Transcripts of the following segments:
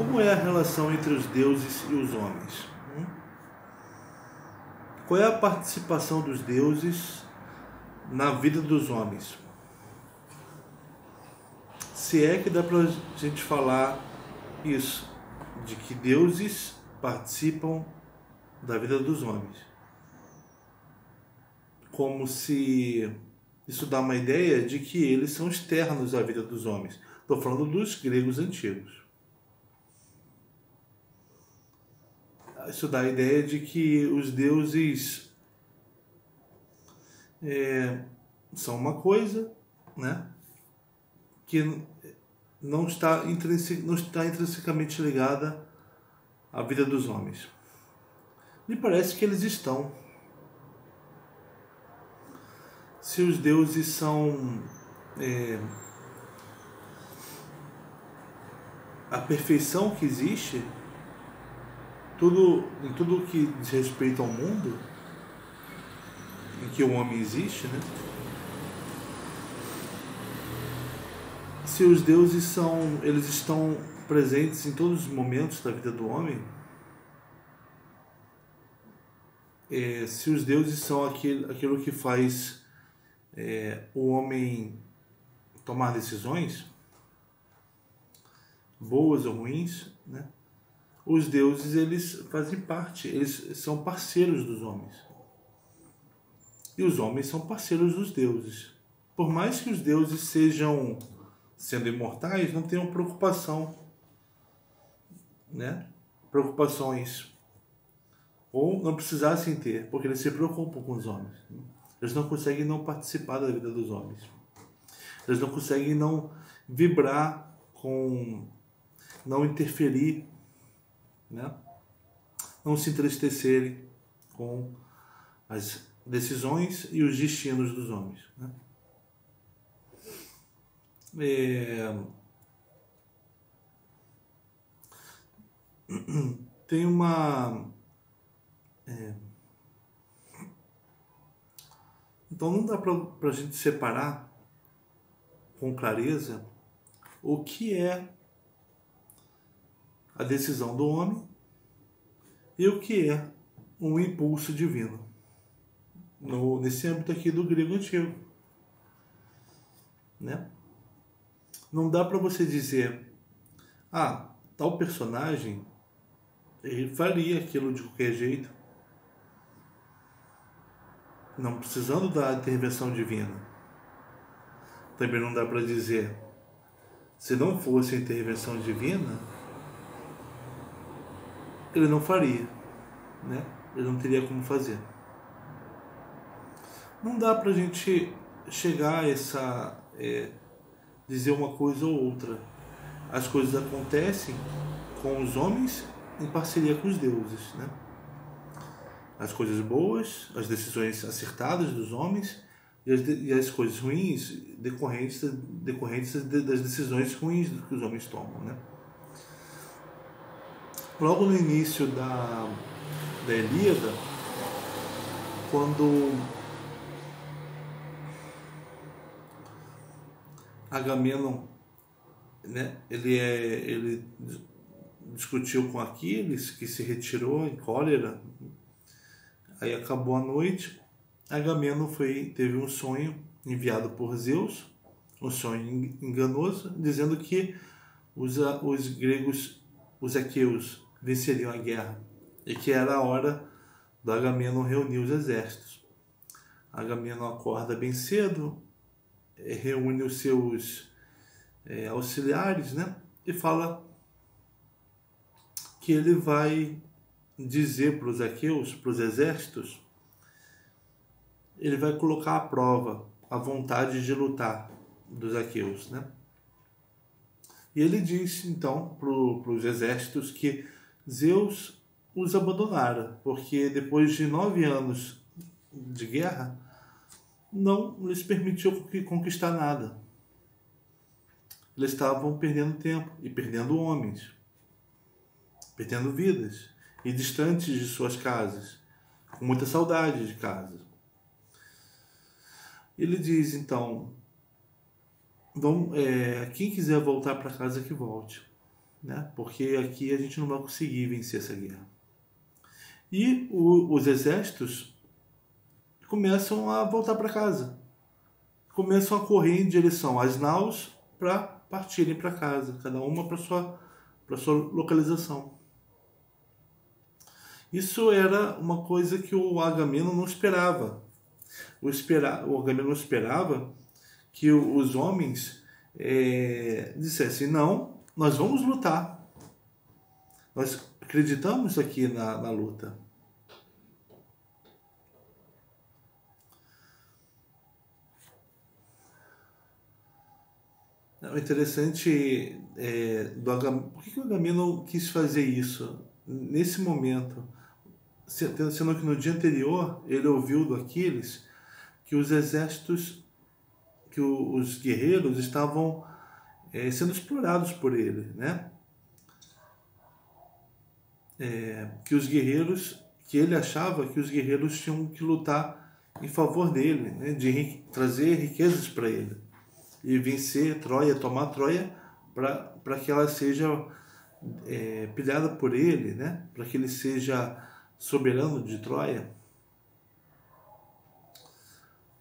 Como é a relação entre os deuses e os homens? Qual é a participação dos deuses na vida dos homens? Se é que dá para a gente falar isso, de que deuses participam da vida dos homens. Como se isso dá uma ideia de que eles são externos à vida dos homens. Estou falando dos gregos antigos. Isso dá a ideia de que os deuses são uma coisa, né, que não está intrinsecamente ligada à vida dos homens. Me parece que eles estão. Se os deuses são a perfeição que existe, em tudo que diz respeito ao mundo, em que o homem existe, né? Se os deuses eles estão presentes em todos os momentos da vida do homem, se os deuses são aquilo que faz o homem tomar decisões, boas ou ruins, né? Os deuses, eles fazem parte, eles são parceiros dos homens. E os homens são parceiros dos deuses. Por mais que os deuses sejam, sendo imortais, não tenham preocupação, né? Preocupações. Ou não precisassem ter, porque eles se preocupam com os homens. Eles não conseguem não participar da vida dos homens. Eles não conseguem não vibrar não interferir, né? Não se entristecerem com as decisões e os destinos dos homens, né? Tem então não dá para a gente separar com clareza o que é a decisão do homem e o que é um impulso divino, nesse âmbito aqui do grego antigo, né? Não dá para você dizer, tal personagem ele faria aquilo de qualquer jeito, não precisando da intervenção divina. Também não dá para dizer, se não fosse a intervenção divina, ele não faria, né? Ele não teria como fazer. Não dá para a gente chegar a dizer uma coisa ou outra. As coisas acontecem com os homens em parceria com os deuses, né? As coisas boas, as decisões acertadas dos homens e as coisas ruins decorrentes das decisões ruins que os homens tomam, né? Logo no início da Ilíada, quando Agamenon, né, ele discutiu com Aquiles, que se retirou em cólera, aí acabou a noite, Agamenon teve um sonho enviado por Zeus, um sonho enganoso, dizendo que os gregos, os aqueus, venceriam a guerra e que era a hora do Agamenon reunir os exércitos. Agamenon acorda bem cedo, reúne os seus auxiliares, né, e fala que ele vai dizer para os aqueus, para os exércitos, ele vai colocar à prova a vontade de lutar dos aqueus, né? E ele diz então para os exércitos que Zeus os abandonara, porque depois de 9 anos de guerra não lhes permitiu conquistar nada. Eles estavam perdendo tempo e perdendo homens, perdendo vidas, e distantes de suas casas, com muita saudade de casa. Ele diz então, quem quiser voltar para casa que volte. né? Porque aqui a gente não vai conseguir vencer essa guerra. E os exércitos começam a voltar para casa, começam a correr em direção às naus para partirem para casa, cada uma para sua localização. Isso era uma coisa que o Agamemnon não esperava. O Agamemnon esperava que os homens dissessem: não, nós vamos lutar. Nós acreditamos aqui na luta. O interessante por que o Agamemnon quis fazer isso nesse momento? Sendo que no dia anterior ele ouviu do Aquiles que os exércitos, que os guerreiros estavam sendo explorados por ele, né? Que ele achava que os guerreiros tinham que lutar em favor dele, né? De trazer riquezas para ele e vencer Troia, tomar Troia, para que ela seja pilhada por ele, né? Para que ele seja soberano de Troia.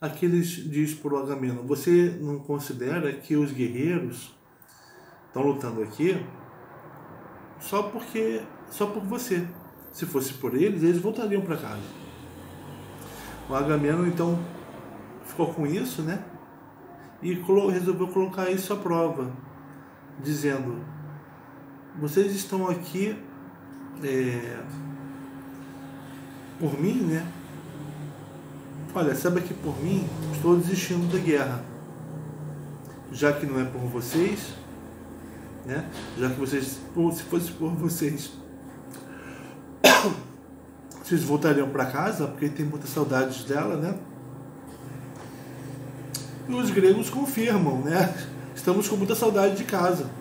Aquiles diz por Agamemnon: você não considera que os guerreiros estão lutando aqui só por você? Se fosse por eles voltariam para casa. O Agamemnon então ficou com isso, né? E resolveu colocar isso à prova, dizendo: vocês estão aqui por mim, né? Olha, sabe que por mim estou desistindo da guerra, já que não é por vocês, né? Já que vocês, se fosse por vocês, vocês voltariam para casa, porque tem muitas saudades dela, né? E os gregos confirmam, né? Estamos com muita saudade de casa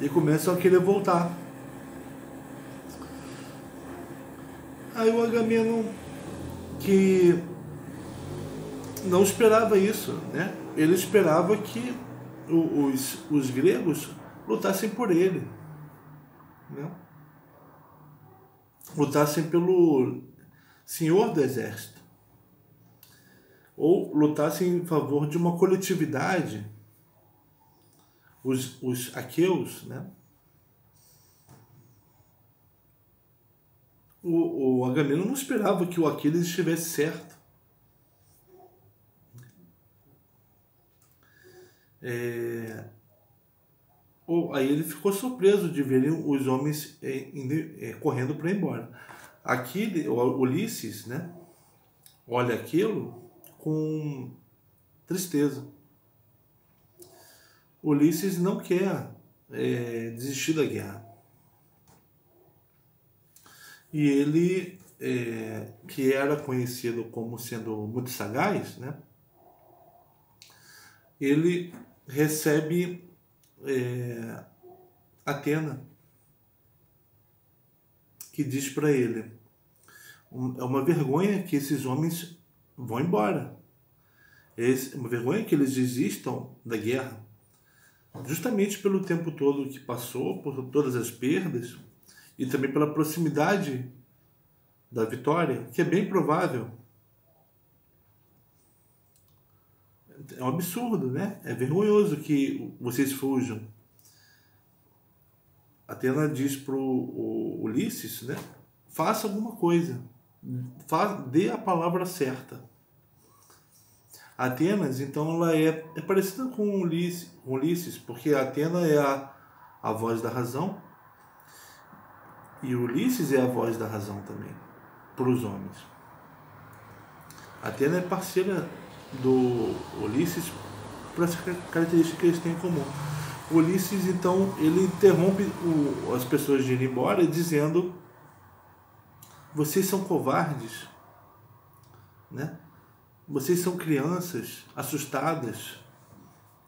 e começam a querer voltar. Aí o Agamemnon, que não esperava isso, né? Ele esperava que os gregos lutassem por ele, né? Lutassem pelo senhor do exército, ou lutassem em favor de uma coletividade, os aqueus, né? O Agamemnon não esperava que o Aquiles estivesse certo. Aí ele ficou surpreso de verem os homens correndo para ir embora. Ulisses, né, olha aquilo com tristeza. Ulisses não quer desistir da guerra. E ele, que era conhecido como sendo muito sagaz, né, ele recebe Atena, que diz para ele: é uma vergonha que esses homens vão embora, é uma vergonha que eles desistam da guerra, justamente pelo tempo todo que passou, por todas as perdas e também pela proximidade da vitória, que é bem provável. É um absurdo, né? É vergonhoso que vocês fujam. Atena diz para o Ulisses, né? Faça alguma coisa. Dê a palavra certa. Atenas, então, ela é parecida com Ulisses, porque Atena é a voz da razão e Ulisses é a voz da razão também, para os homens. Atena é parceira do Ulisses por essa característica que eles têm em comum. O Ulisses, então, ele interrompe as pessoas de ir embora dizendo: vocês são covardes, né? Vocês são crianças assustadas,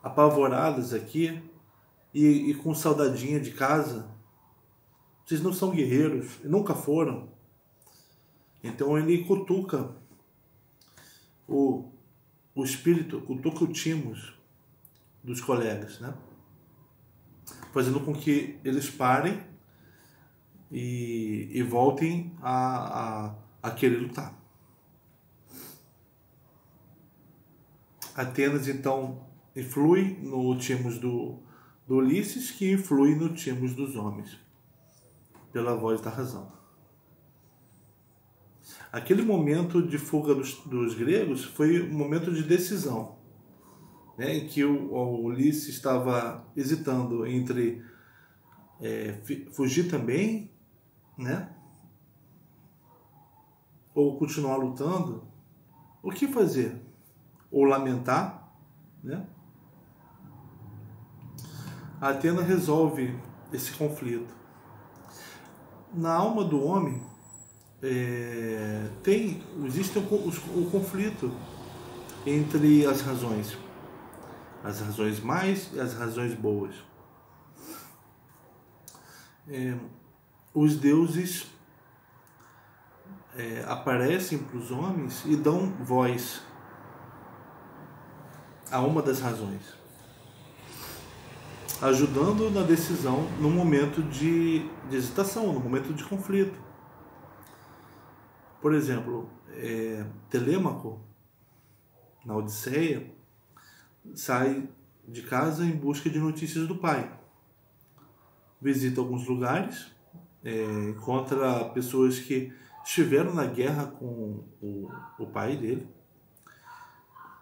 apavoradas aqui e com saudadinha de casa. Vocês não são guerreiros, nunca foram. Então ele cutuca o espírito, cutuca o timos dos colegas, né? fazendo com que eles parem e voltem a querer lutar. Atenas, então, influi no timos do Ulisses, que influi no timos dos homens, pela voz da razão. Aquele momento de fuga dos gregos foi um momento de decisão, né, em que o Ulisses estava hesitando entre fugir também, né, ou continuar lutando. O que fazer? Ou lamentar, né? A Atena resolve esse conflito. Na alma do homem existe o conflito entre as razões mais e as razões boas. Os deuses aparecem para os homens e dão voz a uma das razões, ajudando na decisão no momento de hesitação, no momento de conflito. Por exemplo, Telêmaco, na Odisseia, sai de casa em busca de notícias do pai. Visita alguns lugares, encontra pessoas que estiveram na guerra com o pai dele.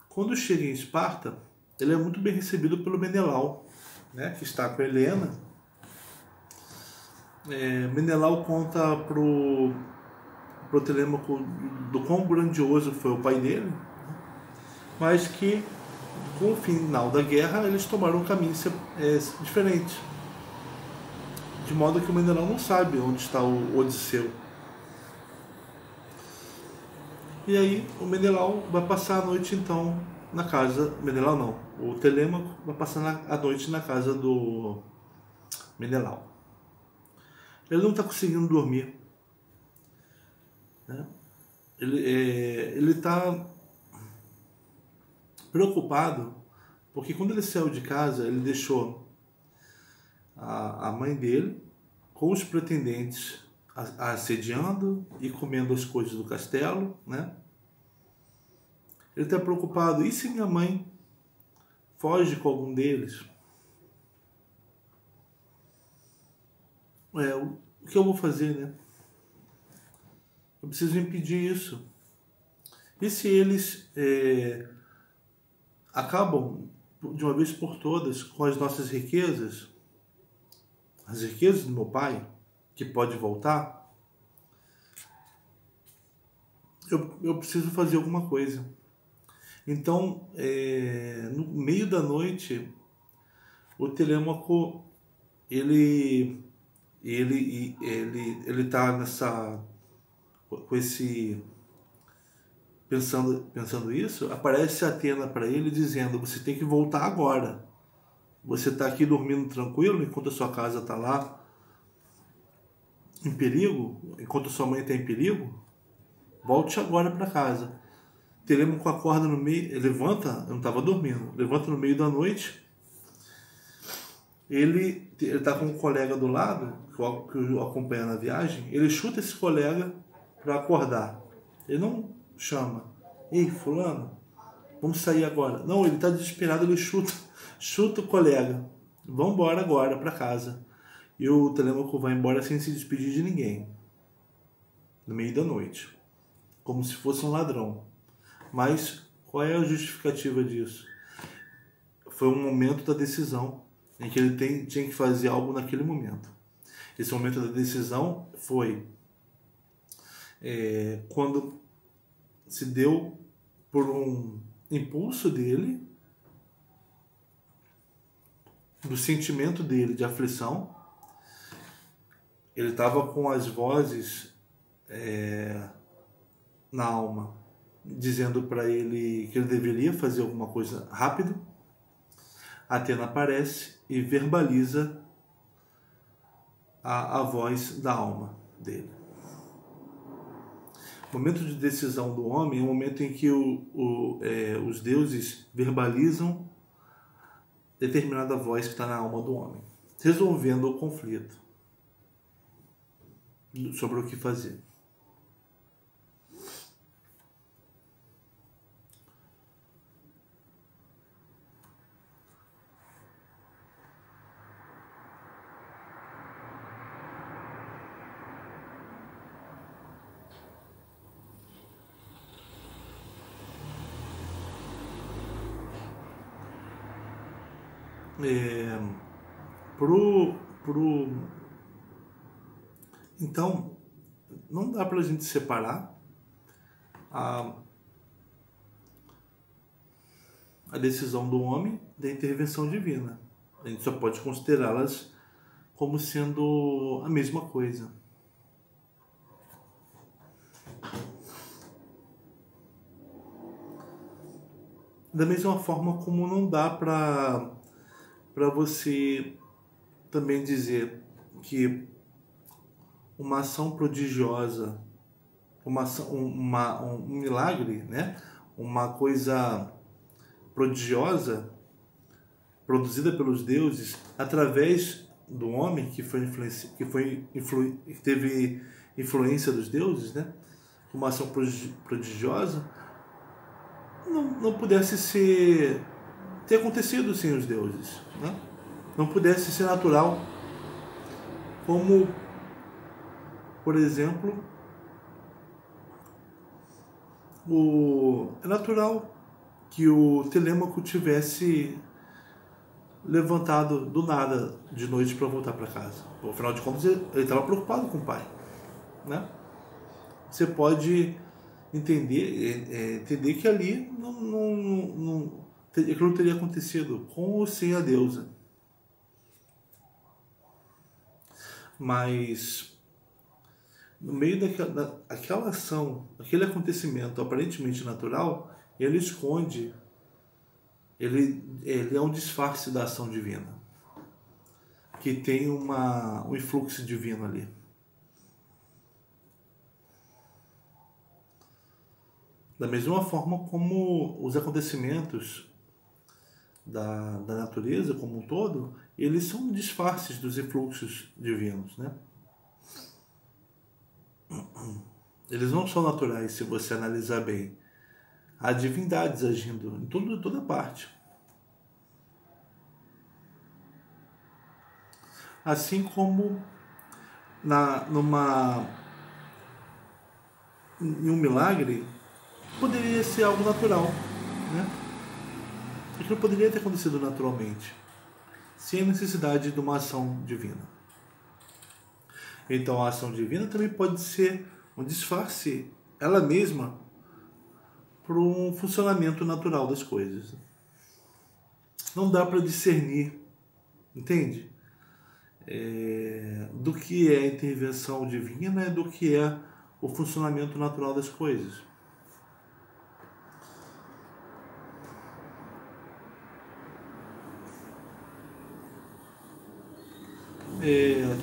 Quando chega em Esparta, ele é muito bem recebido pelo Menelau, né, que está com Helena. Menelau conta pro Telêmaco do quão grandioso foi o pai dele, mas que com o final da guerra eles tomaram um caminho diferente, de modo que o Menelau não sabe onde está o Odisseu. E aí o Menelau vai passar a noite então na casa... Menelau não, o Telêmaco vai passar a noite na casa do Menelau. Ele não está conseguindo dormir, né? Ele está preocupado porque quando ele saiu de casa ele deixou a mãe dele com os pretendentes assediando e comendo as coisas do castelo, né? Ele está preocupado, e se minha mãe foge com algum deles? O que eu vou fazer, né? Eu preciso impedir isso. E se eles acabam, de uma vez por todas, com as nossas riquezas, as riquezas do meu pai, que pode voltar, eu preciso fazer alguma coisa. Então, no meio da noite, o Telêmaco ele está com esse pensando isso. Aparece Atena para ele dizendo: você tem que voltar agora. Você está aqui dormindo tranquilo enquanto a sua casa está lá em perigo, enquanto sua mãe está em perigo. Volte agora para casa. Telêmaco acorda no meio, levanta, eu não estava dormindo, levanta no meio da noite. Ele está com um colega do lado, que o acompanha na viagem. Ele chuta esse colega para acordar. Ele não chama: ei, fulano, vamos sair agora. Não, ele está desesperado, ele chuta o colega. Vamos embora agora para casa. E o Telêmaco vai embora sem se despedir de ninguém, no meio da noite, como se fosse um ladrão. Mas qual é a justificativa disso? Foi um momento da decisão em que ele tinha que fazer algo naquele momento. Esse momento da decisão foi quando se deu por um impulso dele, do sentimento dele de aflição. Ele estava com as vozes na alma, dizendo para ele que ele deveria fazer alguma coisa rápido. Atena aparece e verbaliza a voz da alma dele. O momento de decisão do homem é o momento em que os deuses verbalizam determinada voz que está na alma do homem. resolvendo o conflito sobre o que fazer. Pro, pro... Então, não dá para a gente separar a decisão do homem da intervenção divina. A gente só pode considerá-las como sendo a mesma coisa. Da mesma forma como não dá para você também dizer que uma ação prodigiosa, um milagre, né? Uma coisa prodigiosa produzida pelos deuses através do homem que teve influência dos deuses, né? Uma ação prodigiosa não pudesse ter acontecido sem os deuses, né? Não pudesse ser natural, como, por exemplo, é natural que o Telêmaco tivesse levantado do nada de noite para voltar para casa. Afinal de contas, ele estava preocupado com o pai, né? Você pode entender que ali aquilo teria acontecido com ou sem a deusa. Mas no meio daquela ação, aquele acontecimento aparentemente natural, ele esconde, ele é um disfarce da ação divina, que tem um influxo divino ali. Da mesma forma como os acontecimentos da natureza como um todo, eles são disfarces dos influxos divinos, né? Eles não são naturais se você analisar bem. Há divindades agindo em toda parte. Assim como em um milagre, poderia ser algo natural, né? Aquilo poderia ter acontecido naturalmente, sem a necessidade de uma ação divina. Então a ação divina também pode ser um disfarce, ela mesma, para um funcionamento natural das coisas. Não dá para discernir, entende? Do que é a intervenção divina e do que é o funcionamento natural das coisas.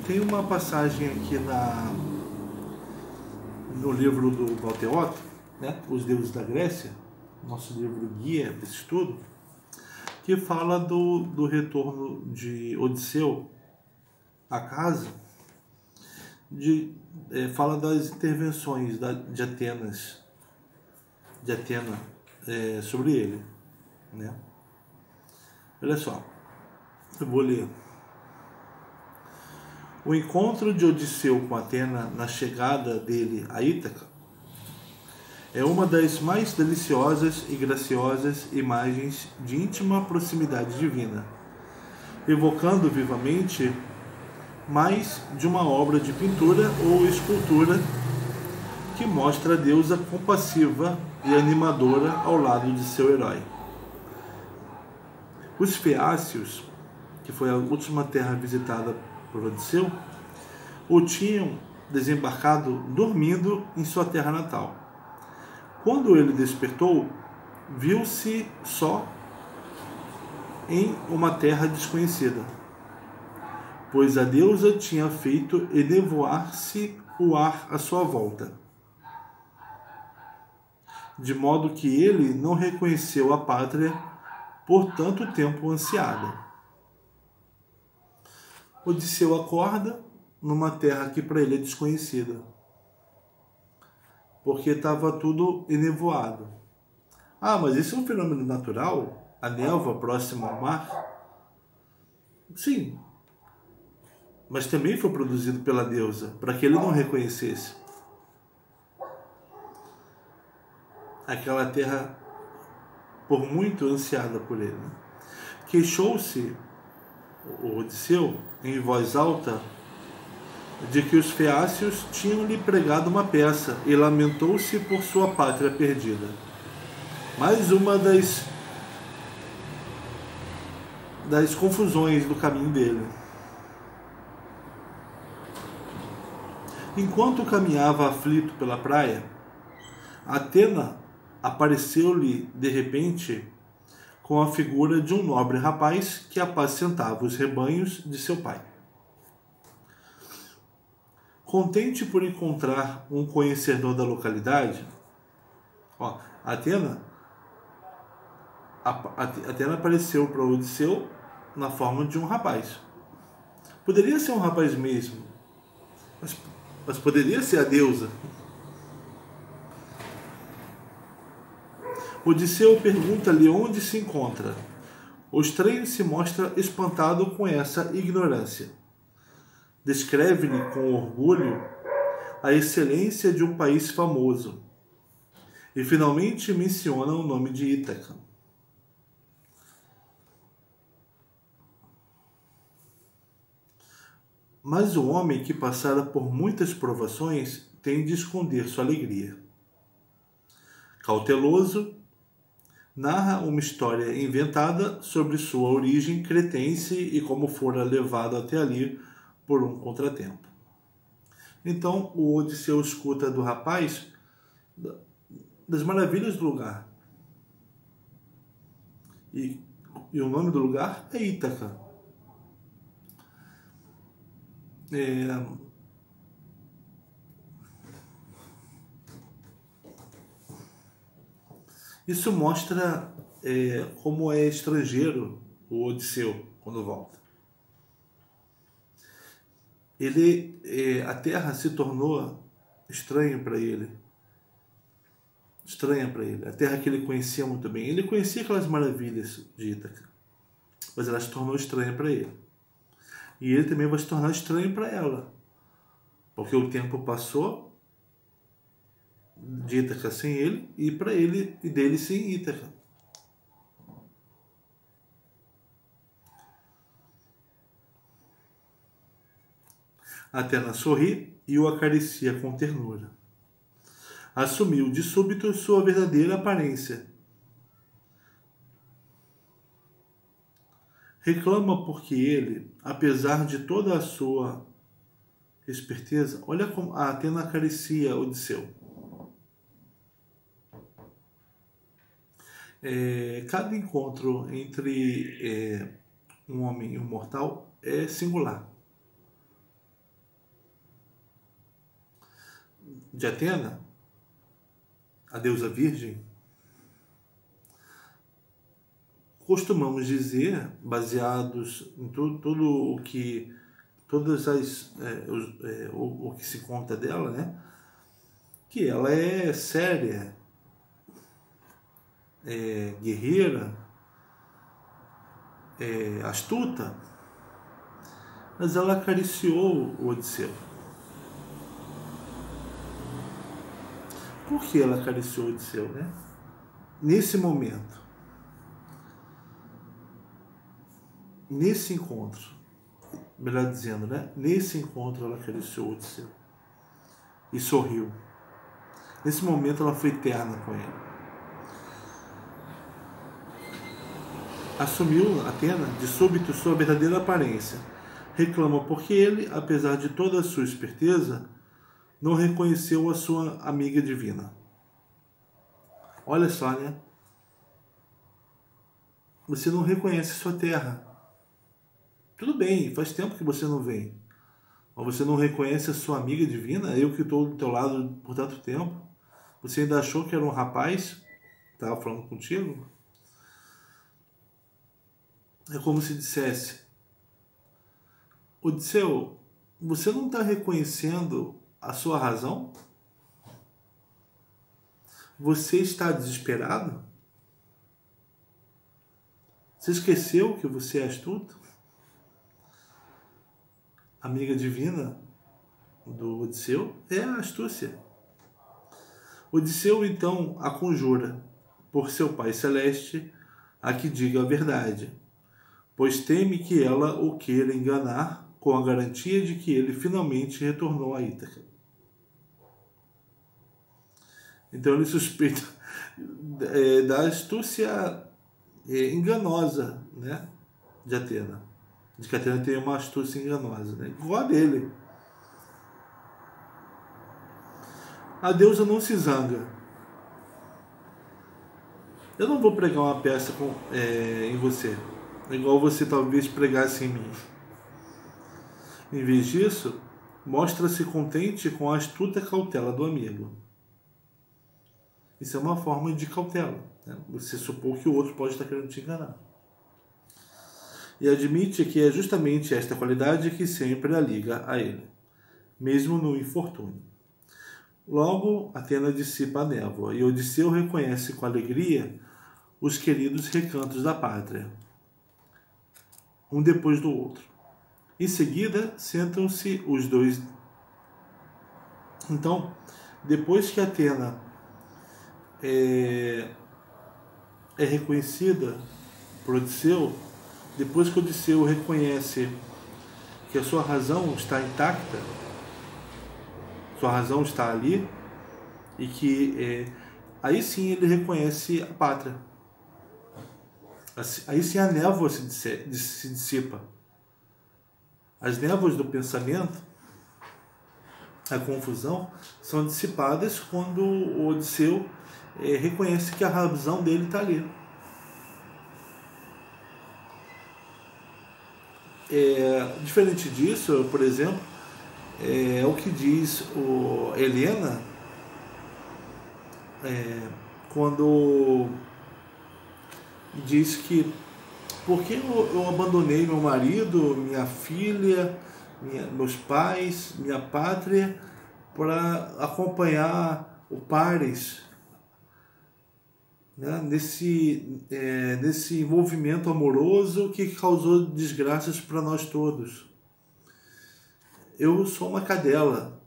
Tem uma passagem aqui no livro do Valteotto, né, Os Deuses da Grécia, nosso livro guia desse estudo, que fala do retorno de Odisseu à casa, fala das intervenções de Atena sobre ele, né? Olha só, eu vou ler. O encontro de Odisseu com Atena na chegada dele a Ítaca é uma das mais deliciosas e graciosas imagens de íntima proximidade divina, evocando vivamente mais de uma obra de pintura ou escultura que mostra a deusa compassiva e animadora ao lado de seu herói. Os Feácios, que foi a última terra visitada por Odisseu, o tinham desembarcado dormindo em sua terra natal. Quando ele despertou, viu-se só em uma terra desconhecida, pois a deusa tinha feito enevoar-se o ar à sua volta, de modo que ele não reconheceu a pátria por tanto tempo ansiada. Odisseu acorda numa terra que para ele é desconhecida, porque estava tudo enevoado. Ah, mas isso é um fenômeno natural? A névoa próxima ao mar? Sim, mas também foi produzido pela deusa, para que ele não reconhecesse. Aquela terra, por muito ansiada por ele. Queixou-se o Odisseu, em voz alta, de que os feácios tinham lhe pregado uma peça e lamentou-se por sua pátria perdida. Mais uma das confusões do caminho dele. Enquanto caminhava aflito pela praia, Atena apareceu-lhe de repente com a figura de um nobre rapaz que apacentava os rebanhos de seu pai. Contente por encontrar um conhecedor da localidade, Atena apareceu para Odisseu na forma de um rapaz. Poderia ser um rapaz mesmo, mas poderia ser a deusa. Odisseu pergunta-lhe onde se encontra. O estranho se mostra espantado com essa ignorância. Descreve-lhe com orgulho a excelência de um país famoso e finalmente menciona o nome de Ítaca. Mas o homem que passara por muitas provações tem de esconder sua alegria. Cauteloso, narra uma história inventada sobre sua origem cretense e como fora levado até ali por um contratempo. Então o Odisseu escuta do rapaz das maravilhas do lugar. E o nome do lugar é Ítaca. Isso mostra como é estrangeiro o Odisseu quando volta. A terra se tornou estranha para ele. A terra que ele conhecia muito bem. Ele conhecia aquelas maravilhas de Ítaca, mas ela se tornou estranha para ele. E ele também vai se tornar estranho para ela, porque o tempo passou de Ítaca sem ele e para ele e dele sem Ítaca. Atena sorri e o acaricia com ternura. Assumiu de súbito sua verdadeira aparência. Reclama porque ele, apesar de toda a sua esperteza, olha como a Atena acaricia Odisseu. Cada encontro entre um homem e um mortal é singular. De Atena, a deusa virgem, costumamos dizer, baseados em tudo o que o que se conta dela, né, que ela é séria, guerreira, astuta, mas ela acariciou o Odisseu. Por que ela acariciou o Odisseu, né? Nesse momento, nesse encontro, melhor dizendo, né? Nesse encontro ela acariciou o Odisseu e sorriu. Nesse momento ela foi terna com ele. Assumiu Atena de súbito sua verdadeira aparência. Reclama porque ele, apesar de toda a sua esperteza, não reconheceu a sua amiga divina. Olha só, né? Você não reconhece sua terra. Tudo bem, faz tempo que você não vem. Mas você não reconhece a sua amiga divina? Eu que estou do teu lado por tanto tempo. Você ainda achou que era um rapaz que estava falando contigo? É como se dissesse: Odisseu, você não está reconhecendo a sua razão? Você está desesperado? Você esqueceu que você é astuto? A amiga divina do Odisseu é a astúcia. Odisseu então a conjura por seu pai celeste a que diga a verdade, pois teme que ela o queira enganar com a garantia de que ele finalmente retornou a Ítaca. Então ele suspeita da astúcia enganosa, né, de Atena. De que Atena tem uma astúcia enganosa, né, igual a dele. A deusa não se zanga. Eu não vou pregar uma peça em você, igual você talvez pregasse em mim. Em vez disso, mostra-se contente com a astuta cautela do amigo. Isso é uma forma de cautela, né? Você supor que o outro pode estar querendo te enganar. E admite que é justamente esta qualidade que sempre a liga a ele, mesmo no infortúnio. Logo, Atena dissipa a névoa, e Odisseu reconhece com alegria os queridos recantos da pátria, um depois do outro. Em seguida, sentam-se os dois. Então, depois que Atena é reconhecida por Odisseu, depois que Odisseu reconhece que a sua razão está intacta, sua razão está ali, e que aí sim ele reconhece a pátria. Aí sim a névoa se dissipa. As névoas do pensamento, a confusão, são dissipadas quando o Odisseu reconhece que a razão dele está ali. Diferente disso, por exemplo, é o que diz Helena quando diz que por que eu abandonei meu marido, minha filha, meus pais, minha pátria, para acompanhar o Paris, né, nesse envolvimento amoroso que causou desgraças para nós todos? Eu sou uma cadela,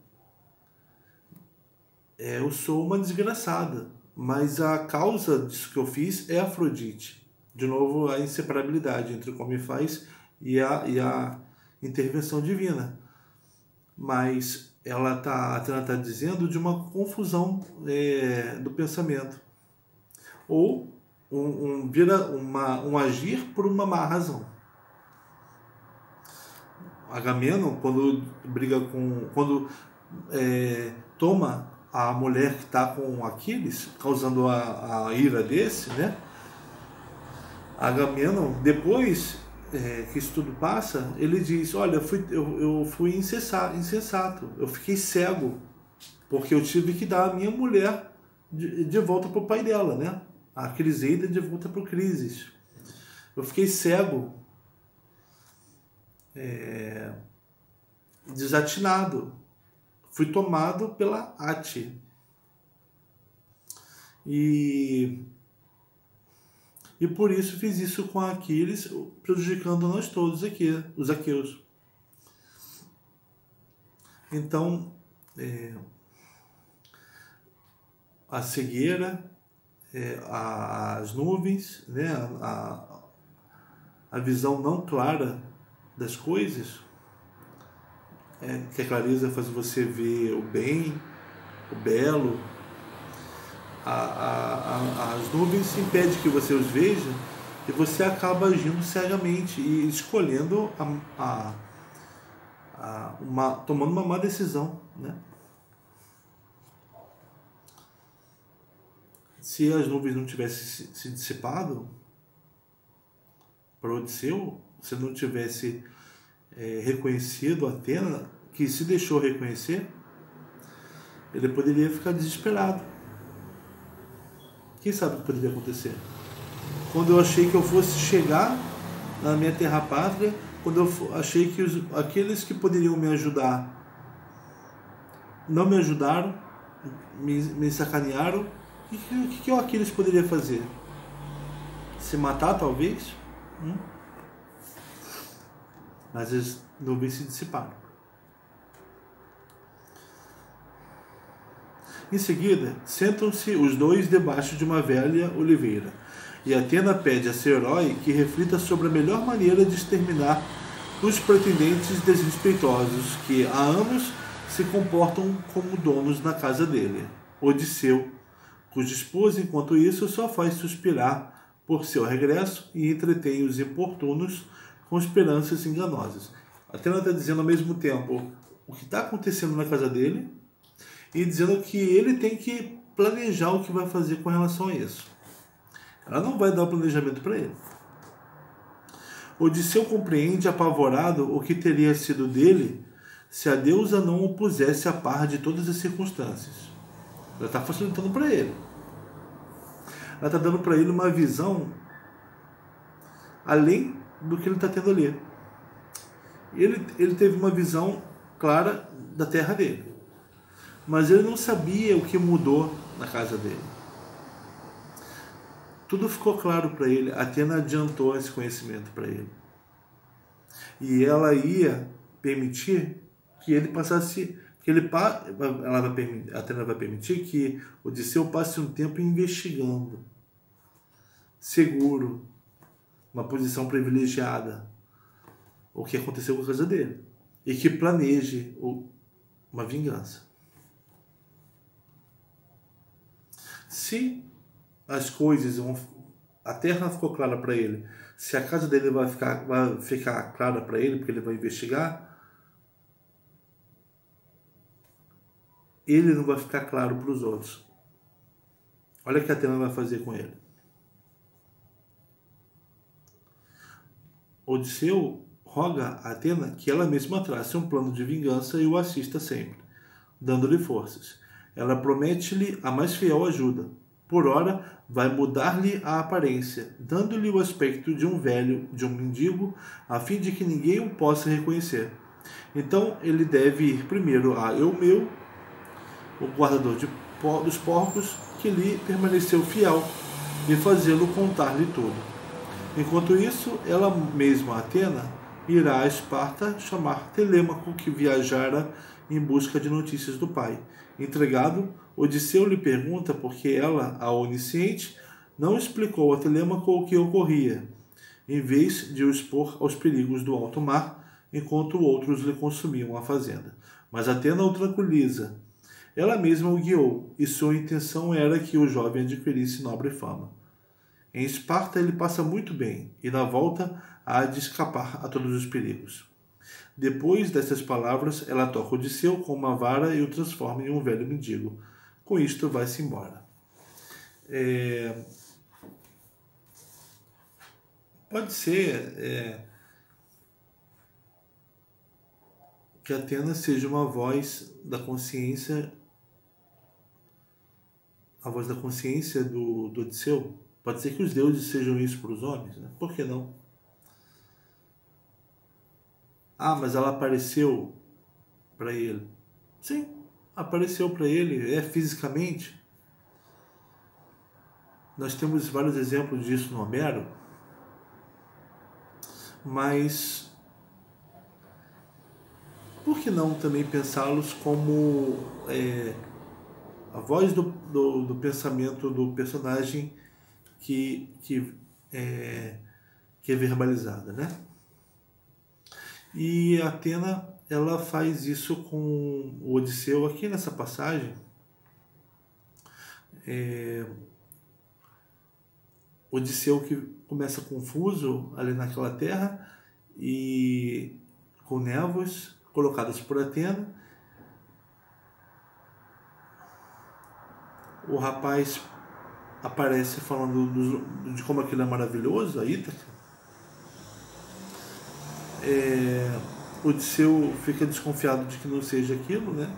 eu sou uma desgraçada, mas a causa disso que eu fiz é Afrodite. De novo, a inseparabilidade entre o Come Faz e a intervenção divina. Mas a Atena está dizendo de uma confusão do pensamento. Ou um agir por uma má razão. Agamenon, quando toma a mulher que está com Aquiles, causando a ira desse, né? Agamenon, depois que isso tudo passa, ele diz: olha, eu fui insensato, eu fiquei cego, porque eu tive que dar a minha mulher de volta para o pai dela, né? A Criseida de volta para o Crises. Eu fiquei cego, desatinado, fui tomado pela Ate. E por isso fiz isso com Aquiles, prejudicando nós todos aqui, os aqueus. Então, a cegueira, as nuvens, né, a visão não clara das coisas, que a clareza faz você ver o bem, o belo. As nuvens impedem que você os veja e você acaba agindo cegamente e escolhendo tomando uma má decisão, né? Se as nuvens não tivessem se dissipado para Odisseu, se não tivesse reconhecido Atena, que se deixou reconhecer, ele poderia ficar desesperado. Quem sabe o que poderia acontecer? Quando eu achei que eu fosse chegar na minha terra pátria, quando eu achei que aqueles que poderiam me ajudar não me ajudaram, me sacanearam, o que o Aquiles poderia fazer? Se matar, talvez? Mas as nuvens se dissiparam. Em seguida, sentam-se os dois debaixo de uma velha oliveira, e Atena pede a seu herói que reflita sobre a melhor maneira de exterminar os pretendentes desrespeitosos que há anos se comportam como donos na casa dele. Odisseu, cuja esposa, enquanto isso, só faz suspirar por seu regresso e entretém os importunos com esperanças enganosas. Atena está dizendo ao mesmo tempo o que está acontecendo na casa dele e dizendo que ele tem que planejar o que vai fazer com relação a isso. Ela não vai dar o planejamento para ele. Odisseu compreende apavorado o que teria sido dele se a deusa não o pusesse a par de todas as circunstâncias. Ela está facilitando para ele. Ela está dando para ele uma visão além do que ele está tendo ali. Ele teve uma visão clara da terra dele, mas ele não sabia o que mudou na casa dele. Tudo ficou claro para ele. Atena adiantou esse conhecimento para ele. E ela ia permitir que ele passasse, Atena vai permitir que Odisseu passe um tempo investigando, seguro, uma posição privilegiada, o que aconteceu com a casa dele, e que planeje uma vingança. Se as coisas a terra ficou clara para ele, se a casa dele vai ficar clara para ele, porque ele vai investigar, ele não vai ficar claro para os outros. Olha o que a Atena vai fazer com ele. Odisseu roga a Atena que ela mesma trace um plano de vingança e o assista sempre, dando-lhe forças. Ela promete-lhe a mais fiel ajuda. Por ora, vai mudar-lhe a aparência, dando-lhe o aspecto de um velho, de um mendigo, a fim de que ninguém o possa reconhecer. Então, ele deve ir primeiro a Eumeu, o guardador dos porcos, que lhe permaneceu fiel, e fazê-lo contar-lhe tudo. Enquanto isso, ela mesma, Atena, irá a Esparta chamar Telêmaco, que viajara em busca de notícias do pai. Entregado, Odisseu lhe pergunta por que ela, a onisciente, não explicou a Telêmaco o que ocorria, em vez de o expor aos perigos do alto mar, enquanto outros lhe consumiam a fazenda. Mas Atena o tranquiliza. Ela mesma o guiou, e sua intenção era que o jovem adquirisse nobre fama. Em Esparta ele passa muito bem, e na volta há de escapar a todos os perigos. Depois dessas palavras, ela toca Odisseu com uma vara e o transforma em um velho mendigo. Com isto, vai-se embora. Pode ser que Atena seja uma voz da consciência, a voz da consciência do Odisseu. Pode ser que os deuses sejam isso para os homens, né? Por que não? Ah, mas ela apareceu para ele. Sim, apareceu para ele, fisicamente. Nós temos vários exemplos disso no Homero, mas por que não também pensá-los como a voz do pensamento do personagem que é verbalizada, né? E Atena, ela faz isso com o Odisseu aqui nessa passagem. Odisseu que começa confuso ali naquela terra e com névoas colocadas por Atena. O rapaz aparece falando de como aquilo é maravilhoso, a Ítaca. Odisseu fica desconfiado de que não seja aquilo, né?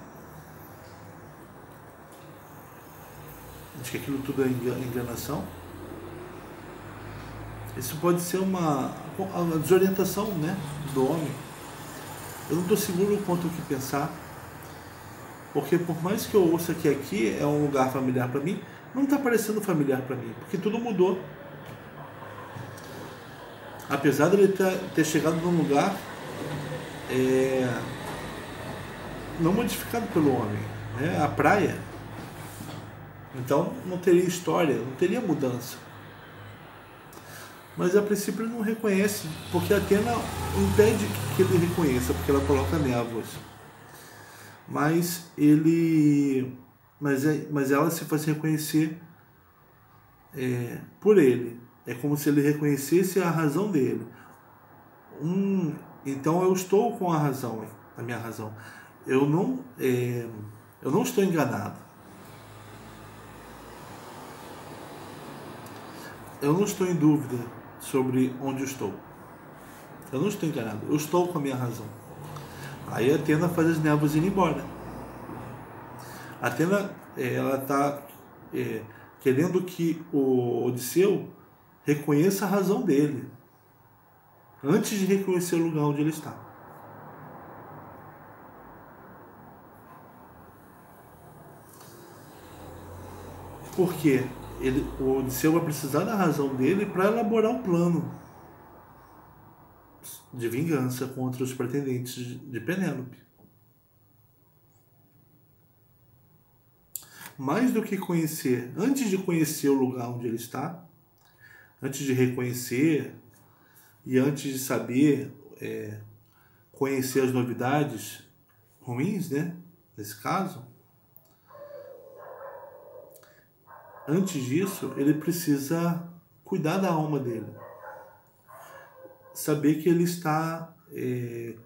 De que aquilo tudo é enganação. Isso pode ser uma a desorientação, né, do homem. Eu não estou seguro quanto o que pensar, porque por mais que eu ouça que aqui é um lugar familiar para mim, não está parecendo familiar para mim, porque tudo mudou. Apesar de ele ter chegado num lugar não modificado pelo homem, né, a praia. Então não teria história, não teria mudança. Mas a princípio ele não reconhece, porque a Atena impede que ele reconheça, porque ela coloca névoas. Mas ela se faz reconhecer por ele. É como se ele reconhecesse a razão dele. Então eu estou com a razão, a minha razão. Eu não estou enganado. Eu não estou em dúvida sobre onde eu estou. Eu não estou enganado. Eu estou com a minha razão. Aí a Atena faz as névoas ir embora. A Atena, ela está querendo que o Odisseu reconheça a razão dele, antes de reconhecer o lugar onde ele está. Por quê? O Odisseu vai precisar da razão dele para elaborar um plano de vingança contra os pretendentes de Penélope. Mais do que conhecer, antes de conhecer o lugar onde ele está, antes de reconhecer e antes de saber conhecer as novidades ruins, né? Nesse caso, antes disso, ele precisa cuidar da alma dele. Saber que ele está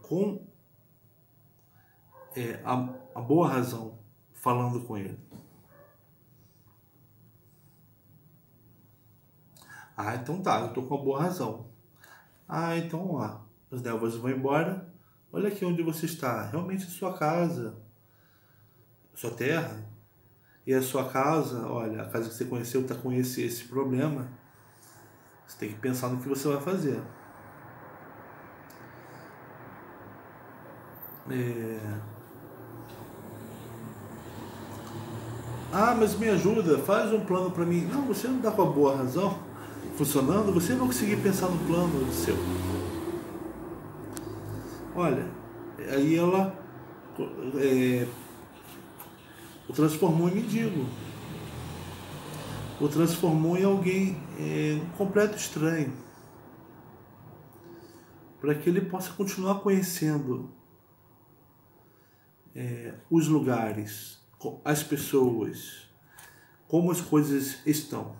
com a boa razão falando com ele. Ah, então tá, eu estou com a boa razão. Ah, então ó, as névoas vão embora. Olha aqui onde você está. Realmente é sua casa, sua terra. E a sua casa, olha, a casa que você conheceu está com esse problema. Você tem que pensar no que você vai fazer. Ah, mas me ajuda, faz um plano para mim. Não, você não está com a boa razão funcionando, você não vai conseguir pensar no plano do seu. Olha, aí ela o transformou em mendigo. O transformou em alguém um completo estranho. Para que ele possa continuar conhecendo os lugares, as pessoas, como as coisas estão.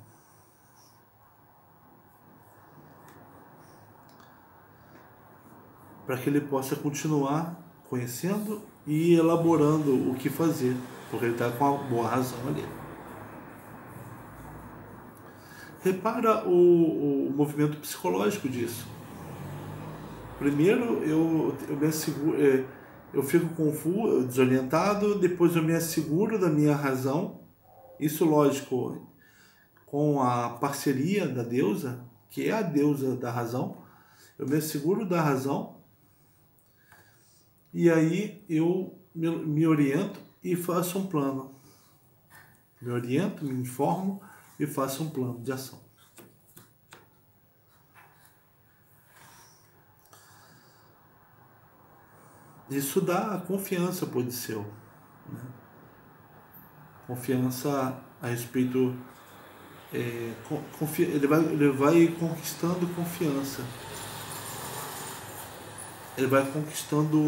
Para que ele possa continuar conhecendo e elaborando o que fazer, porque ele está com a boa razão ali. Repara o movimento psicológico disso. Primeiro eu me asseguro, eu fico confuso, desorientado, depois eu me asseguro da minha razão. Isso, lógico, com a parceria da deusa, que é a deusa da razão. Eu me asseguro da razão e aí eu me oriento e faço um plano. Me oriento, me informo e faço um plano de ação. Isso dá confiança para o Odisseu, né? Confiança a respeito. Ele vai conquistando confiança. Ele vai conquistando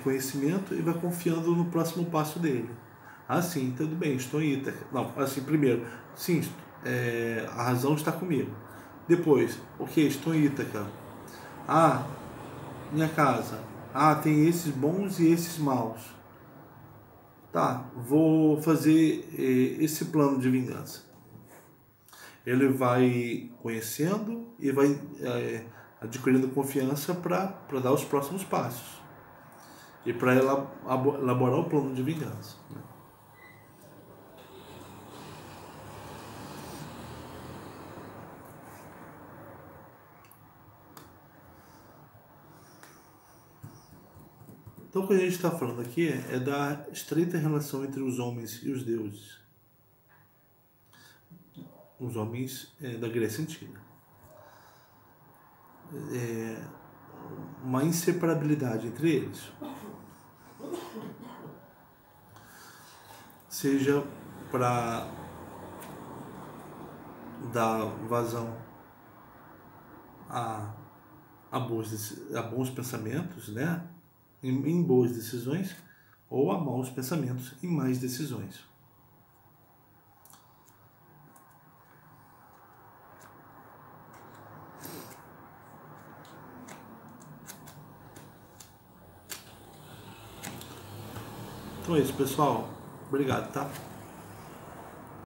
conhecimento e vai confiando no próximo passo dele. Ah, sim, tudo bem, estou em Ítaca. Não, assim, primeiro, sim, a razão está comigo. Depois, ok, estou em Ítaca. Ah, minha casa. Ah, tem esses bons e esses maus. Tá, vou fazer esse plano de vingança. Ele vai conhecendo e vai adquirindo confiança para dar os próximos passos e para elaborar o plano de vingança, né? Então, o que a gente está falando aqui é da estreita relação entre os homens e os deuses. Os homens da Grécia Antiga. Uma inseparabilidade entre eles. Seja para dar vazão a bons pensamentos, né? Em boas decisões, ou a maus pensamentos em más decisões. Então é isso, pessoal. Obrigado, tá?